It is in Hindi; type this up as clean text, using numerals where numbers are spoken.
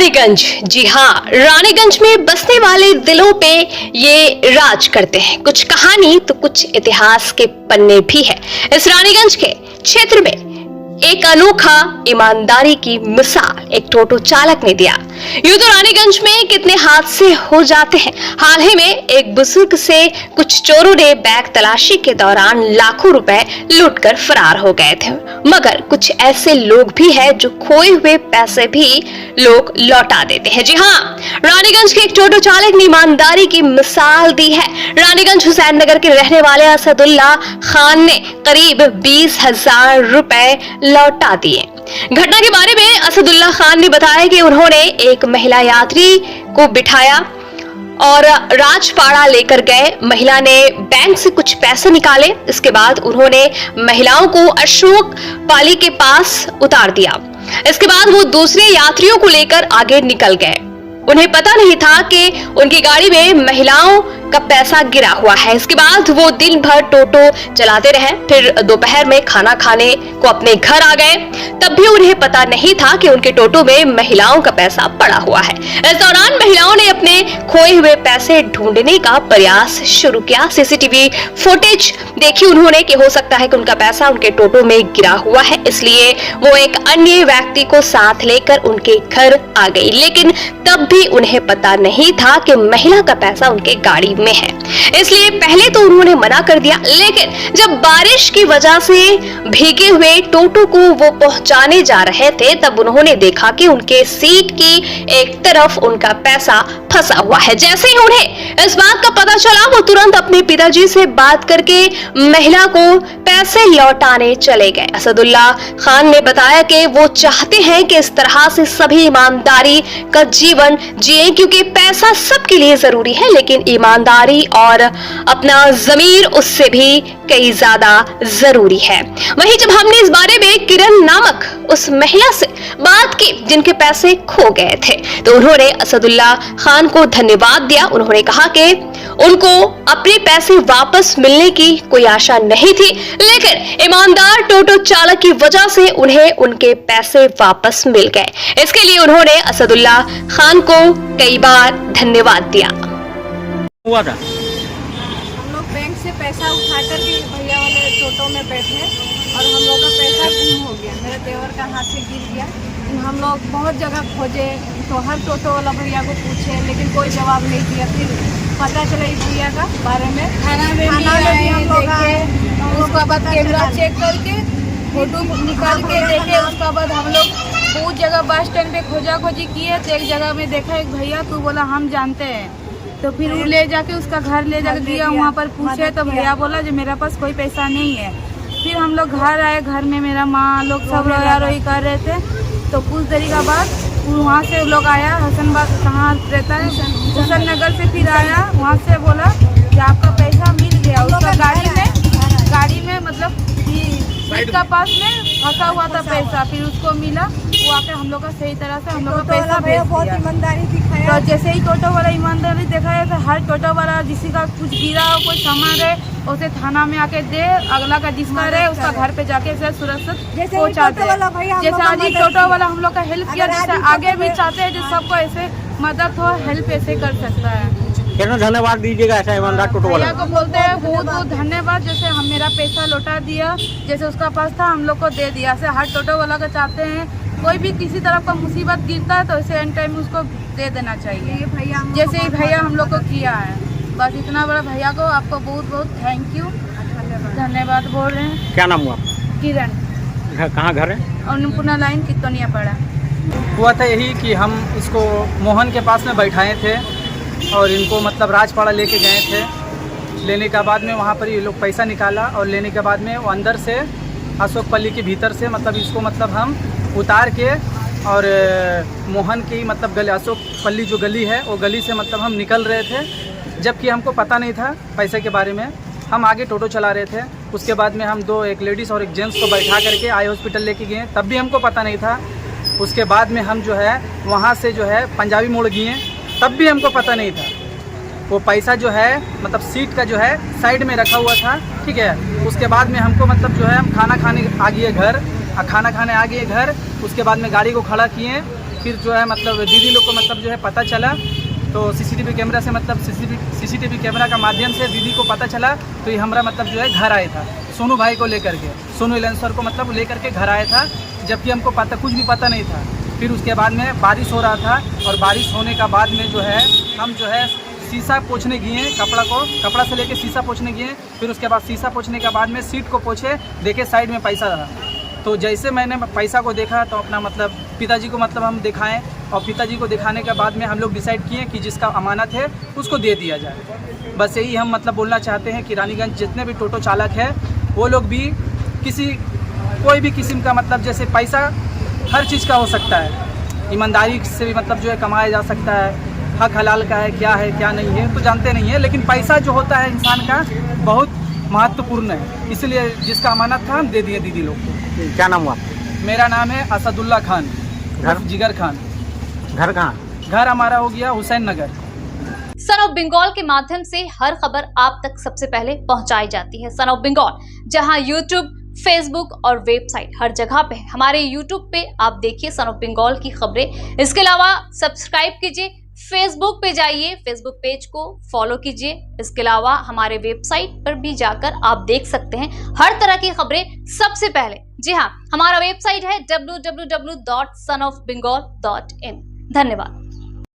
रानीगंज। जी हाँ, रानीगंज में बसने वाले दिलों पे ये राज करते हैं। कुछ कहानी तो कुछ इतिहास के पन्ने भी है। इस रानीगंज के क्षेत्र में एक अनोखा ईमानदारी की मिसाल एक टोटो चालक ने दिया। यूं तो रानीगंज में कितने हादसे हो जाते हैं। हाल ही में एक बुजुर्ग से कुछ चोरों ने बैग तलाशी के दौरान लाखों रुपए लूटकर फरार हो गए थे, मगर कुछ ऐसे लोग भी हैं जो खोए हुए पैसे भी लोग लौटा देते हैं। जी हाँ, रानीगंज के एक टोटो चालक ने ईमानदारी की मिसाल दी है। रानीगंज हुसैन नगर के रहने वाले असदुल्ला खान ने करीब 20,000 रुपए लौटा दिए। घटना के बारे में असदुल्ला खान ने बताया कि उन्होंने एक महिला यात्री को बिठाया और राजपाड़ा लेकर गए। महिला ने बैंक से कुछ पैसे निकाले। इसके बाद उन्होंने महिलाओं को अशोक पाली के पास उतार दिया। इसके बाद वो दूसरे यात्रियों को लेकर आगे निकल गए। उन्हें पता नहीं था कि उनकी गाड़ी में महिलाओं का पैसा गिरा हुआ है। इसके बाद वो दिन भर टोटो चलाते रहे। फिर दोपहर में खाना खाने को अपने घर आ गए। तब भी उन्हें पता नहीं था कि उनके टोटो में महिलाओं का पैसा पड़ा हुआ है। इस दौरान महिलाओं ने अपने खोए हुए पैसे ढूंढने का प्रयास शुरू किया। सीसीटीवी फुटेज देखी उन्होंने कि हो सकता है कि उनका पैसा उनके टोटो में गिरा हुआ है, इसलिए वो एक अन्य व्यक्ति को साथ लेकर उनके घर आ गई। लेकिन तब भी उन्हें पता नहीं था कि महिला का पैसा उनके गाड़ी में है, इसलिए पहले तो उन्होंने मना कर दिया। लेकिन जब बारिश की वजह से भीगे हुए टोटो को वो पहुंचाने जा रहे थे, तब उन्होंने देखा कि उनके सीट की एक तरफ उनका पैसा फंसा हुआ है। जैसे ही उन्हें इस बात का पता चला, वो तुरंत अपने पिताजी से बात करके महिला को पैसे लौटाने चले गए। असदुल्ला खान ने बताया कि वो चाहते हैं कि इस तरह से सभी ईमानदारी का जीवन जिए, क्योंकि पैसा सबके लिए जरूरी है, लेकिन ईमानदारी और अपना ज़मीर उससे भी कई ज्यादा जरूरी है। वहीं जब हमने इस बारे में किरण नामक उस महिला से बात की जिनके पैसे खो गए थे, तो उन्होंने असदुल्ला खान को धन्यवाद दिया। उन्होंने कहा कि उनको अपने पैसे वापस मिलने की कोई आशा नहीं थी, लेकिन ईमानदार टोटो चालक की वजह से उन्हें उनके पैसे वापस मिल गए। इसके लिए उन्होंने असदुल्ला खान को कई बार धन्यवाद दिया। हुआ था हम लोग बैंक से पैसा उठा कर के भैया वाले टोटो में बैठे और हम लोग का पैसा गुम हो गया। मेरे देवर का हाथ से गिर गया। हम लोग बहुत जगह खोजे, तो हर टोटो वाला भैया को पूछे, लेकिन कोई जवाब नहीं दिया। फिर पता चला इस भैया का बारे में, थाना में भी हम लोग आए। उसके बाद कैमरा चेक करके फोटो निकाल के देखे। उसके बाद हम लोग बहुत जगह बस स्टैंड पे खोजा खोजी किए, तो एक जगह में देखा एक भैया, तो बोला हम जानते हैं। तो फिर वो ले जाके उसका घर ले जाके दिया। वहाँ पर पूछे तो भैया बोला जो मेरे पास कोई पैसा नहीं है। फिर हम लोग घर आए। घर में मेरा माँ लोग सब रोया रोई कर रहे थे। तो कुछ देरी के बाद वहाँ से लोग आया, हसनबाग कहाँ रहता है, हुसैन नगर से। फिर आया, वहाँ से बोला कि आपका पैसा मिल गया। उसका गाड़ी में मतलब सीट का पास में फंसा हुआ था पैसा। फिर उसको मिला, वो आके हम लोग का सही तरह से हम लोग का पैसा भेज दिया। ईमानदारी दिखाया। तो जैसे ही टोटो वाला ईमानदारी दिखाया, तो हर टोटो वाला किसी का कुछ गिरा हो, कोई सामान रहे, उसे थाना में आके दे, अगला का जिसका रहे उसका घर पे जाके सुरक्षित पहुँचा दे। जैसे आज ही टोटो वाला हम लोग का हेल्प किया, जैसे आगे भी चाहते हैं जो सबको ऐसे मदद हो, हेल्प ऐसे कर सकता है। कितना धन्यवाद दीजिएगा ऐसा ईमानदार टोटो वाला को बोलते हैं बहुत बहुत धन्यवाद। जैसे हम मेरा पैसा लौटा दिया, जैसे उसका पास था हम लोग को दे दिया। ऐसे हर टोटो वाला का चाहते हैं, कोई भी किसी तरफ का मुसीबत गिरता है तो ऐसे एंड टाइम में उसको दे देना चाहिए, जैसे ही भैया हम लोग को किया है। बस इतना बड़ा भैया को आपको बहुत बहुत थैंक यू, धन्यवाद बोल रहे हैं। क्या नाम हुआ? किरण। कहाँ घर है? अन्नपूर्णा लाइन कितोनिया पड़ा। हुआ था यही कि हम इसको मोहन के पास में बैठाए थे और इनको मतलब राजपाड़ा लेके गए थे। लेने के बाद में वहाँ पर ये लोग पैसा निकाला और लेने के बाद में वो अंदर से अशोक पल्ली के भीतर से मतलब इसको मतलब हम उतार के और मोहन की मतलब गली, अशोक पल्ली जो गली है वो गली से मतलब हम निकल रहे थे, जबकि हमको पता नहीं था पैसे के बारे में। हम आगे टोटो चला रहे थे। उसके बाद में हम एक लेडीज़ और एक जेंट्स को बैठा करके आई हॉस्पिटल लेके गए, तब भी हमको पता नहीं था। उसके बाद में हम जो है वहाँ से जो है पंजाबी मोड़ गए, तब भी हमको पता नहीं था। वो पैसा जो है मतलब सीट का जो है साइड में रखा हुआ था, ठीक है। उसके बाद में हमको मतलब जो है हम खाना खाने आ गए घर, खाना खाने आ गए घर। उसके बाद में गाड़ी को खड़ा किए, फिर जो है मतलब दीदी लोग को मतलब जो है पता चला, तो सीसीटीवी कैमरा से मतलब सीसीटीवी कैमरा का माध्यम से दीदी को पता चला, तो ये हमारा मतलब जो है घर आया था सोनू भाई को लेकर के, सोनू इलेंसर को मतलब लेकर के घर आया था, जबकि हमको कुछ भी पता नहीं था। फिर उसके बाद में बारिश हो रहा था, और बारिश होने का बाद में जो है हम जो है शीशा पोंछने गए, कपड़ा से लेके शीशा पोंछने गए। फिर उसके बाद शीशा पोंछने के बाद में सीट को पोंछे, देखे साइड में पैसा था। तो जैसे मैंने पैसा को देखा तो अपना मतलब पिताजी को मतलब हम दिखाएं, और पिताजी को दिखाने के बाद में हम लोग डिसाइड किए कि जिसका अमानत है उसको दे दिया जाए। बस यही हम मतलब बोलना चाहते हैं कि रानीगंज जितने भी टोटो चालक है वो लोग भी कोई भी किस्म का मतलब जैसे पैसा हर चीज़ का हो सकता है, ईमानदारी से भी मतलब जो है कमाया जा सकता है, हक हलाल का है क्या नहीं है तो जानते नहीं है, लेकिन पैसा जो होता है इंसान का बहुत महत्वपूर्ण है। इसलिए जिसका अमानत था हम दे दिए दीदी लोग को। क्या नाम हुआ? मेरा नाम है असदुल्ला खान, घर? जिगर खान। घर कहाँ? घर हमारा हो गया हुसैन नगर। सन ऑफ बंगाल के माध्यम से हर खबर आप तक सबसे पहले पहुंचाई जाती है। सन ऑफ बंगाल, जहां यूट्यूब, फेसबुक और वेबसाइट हर जगह पे, हमारे यूट्यूब पे आप देखिए सन ऑफ बंगाल की खबरें। इसके अलावा सब्सक्राइब कीजिए, फेसबुक पे जाइए, फेसबुक पेज को फॉलो कीजिए। इसके अलावा हमारे वेबसाइट पर भी जाकर आप देख सकते हैं हर तरह की खबरें सबसे पहले। जी हाँ, हमारा वेबसाइट है www.sonofbengal.in। धन्यवाद।